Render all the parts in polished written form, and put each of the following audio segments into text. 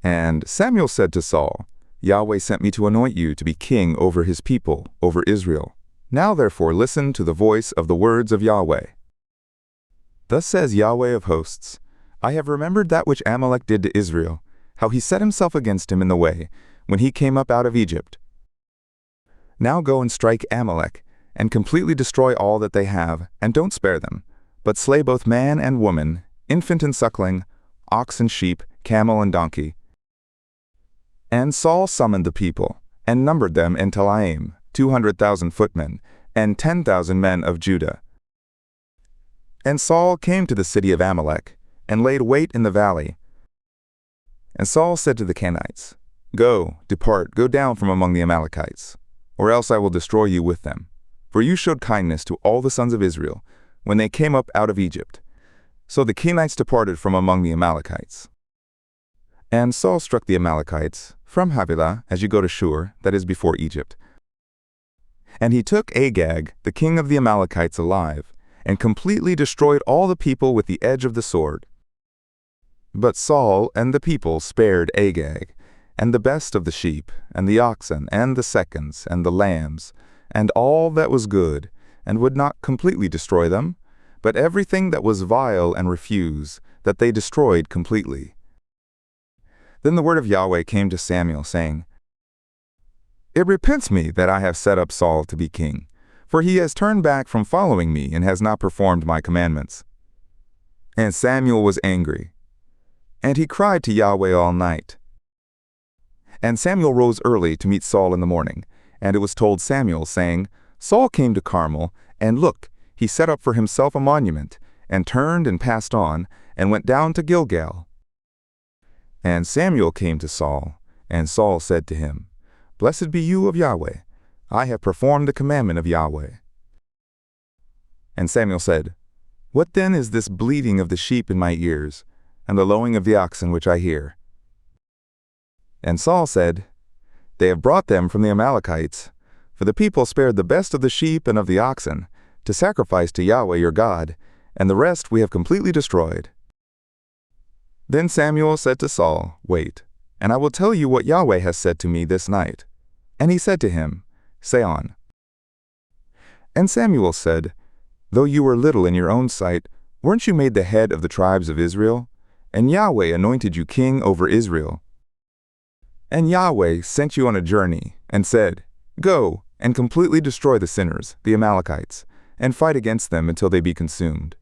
And Samuel said to Saul, Yahweh sent me to anoint you to be king over his people, over Israel. Now therefore listen to the voice of the words of Yahweh. Thus says Yahweh of hosts, I have remembered that which Amalek did to Israel, how he set himself against him in the way, when he came up out of Egypt. Now go and strike Amalek, and completely destroy all that they have, and don't spare them, but slay both man and woman, infant and suckling, ox and sheep, camel and donkey. And Saul summoned the people, and numbered them in Telaim, 200,000 footmen, and 10,000 men of Judah. And Saul came to the city of Amalek, and laid wait in the valley. And Saul said to the Kenites, Go, depart, go down from among the Amalekites, or else I will destroy you with them. For you showed kindness to all the sons of Israel, when they came up out of Egypt. So the Kenites departed from among the Amalekites. And Saul struck the Amalekites, from Havilah, as you go to Shur, that is before Egypt. And he took Agag, the king of the Amalekites, alive, and completely destroyed all the people with the edge of the sword. But Saul and the people spared Agag, and the best of the sheep, and the oxen, and the seconds, and the lambs, and all that was good, and would not completely destroy them, but everything that was vile and refuse, that they destroyed completely. Then the word of Yahweh came to Samuel, saying, It repents me that I have set up Saul to be king, for he has turned back from following me and has not performed my commandments. And Samuel was angry, and he cried to Yahweh all night. And Samuel rose early to meet Saul in the morning, and it was told Samuel, saying, Saul came to Carmel, and look, he set up for himself a monument, and turned and passed on, and went down to Gilgal. And Samuel came to Saul, and Saul said to him, Blessed be you of Yahweh, I have performed the commandment of Yahweh. And Samuel said, What then is this bleating of the sheep in my ears, and the lowing of the oxen which I hear? And Saul said, They have brought them from the Amalekites, for the people spared the best of the sheep and of the oxen, to sacrifice to Yahweh your God, and the rest we have completely destroyed. Then Samuel said to Saul, Wait, and I will tell you what Yahweh has said to me this night. And he said to him, Say on. And Samuel said, Though you were little in your own sight, weren't you made the head of the tribes of Israel? And Yahweh anointed you king over Israel. And Yahweh sent you on a journey, and said, Go, and completely destroy the sinners, the Amalekites, and fight against them until they be consumed.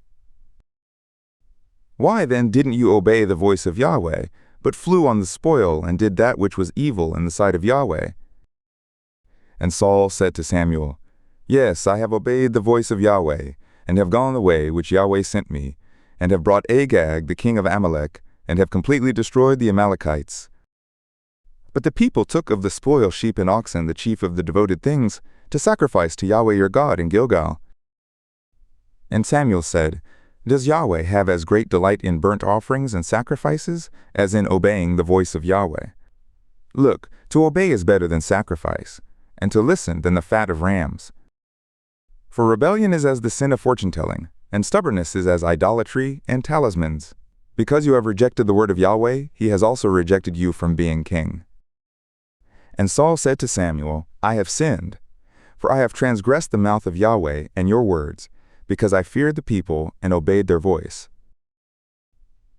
Why then didn't you obey the voice of Yahweh, but flew on the spoil, and did that which was evil in the sight of Yahweh? And Saul said to Samuel, Yes, I have obeyed the voice of Yahweh, and have gone the way which Yahweh sent me, and have brought Agag the king of Amalek, and have completely destroyed the Amalekites. But the people took of the spoil sheep and oxen, the chief of the devoted things, to sacrifice to Yahweh your God in Gilgal. And Samuel said, Does Yahweh have as great delight in burnt offerings and sacrifices as in obeying the voice of Yahweh? Look, to obey is better than sacrifice, and to listen than the fat of rams. For rebellion is as the sin of fortune-telling, and stubbornness is as idolatry and talismans. Because you have rejected the word of Yahweh, he has also rejected you from being king. And Saul said to Samuel, I have sinned, for I have transgressed the mouth of Yahweh and your words, because I feared the people and obeyed their voice.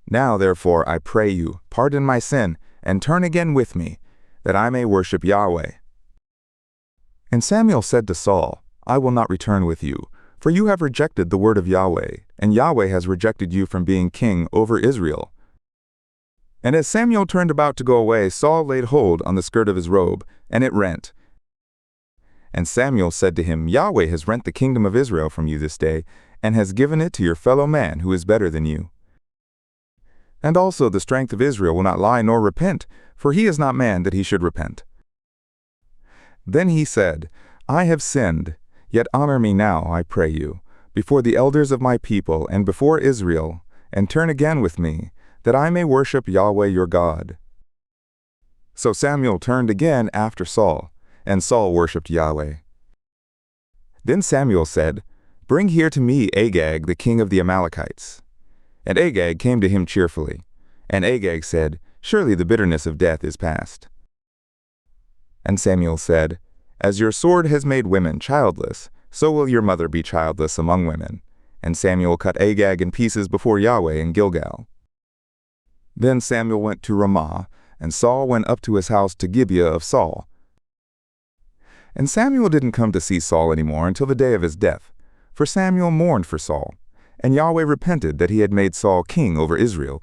Now therefore I pray you, pardon my sin, and turn again with me, that I may worship Yahweh. And Samuel said to Saul, I will not return with you, for you have rejected the word of Yahweh, and Yahweh has rejected you from being king over Israel. And as Samuel turned about to go away, Saul laid hold on the skirt of his robe, and it rent. And Samuel said to him, Yahweh has rent the kingdom of Israel from you this day, and has given it to your fellow man who is better than you. And also the strength of Israel will not lie nor repent, for he is not man that he should repent. Then he said, I have sinned, yet honor me now, I pray you, before the elders of my people and before Israel, and turn again with me, that I may worship Yahweh your God. So Samuel turned again after Saul, and Saul worshipped Yahweh. Then Samuel said, Bring here to me Agag, the king of the Amalekites. And Agag came to him cheerfully. And Agag said, Surely the bitterness of death is past." And Samuel said, "As your sword has made women childless, so will your mother be childless among women." And Samuel cut Agag in pieces before Yahweh in Gilgal. Then Samuel went to Ramah, and Saul went up to his house to Gibeah of Saul. And Samuel didn't come to see Saul anymore until the day of his death, for Samuel mourned for Saul, and Yahweh repented that he had made Saul king over Israel.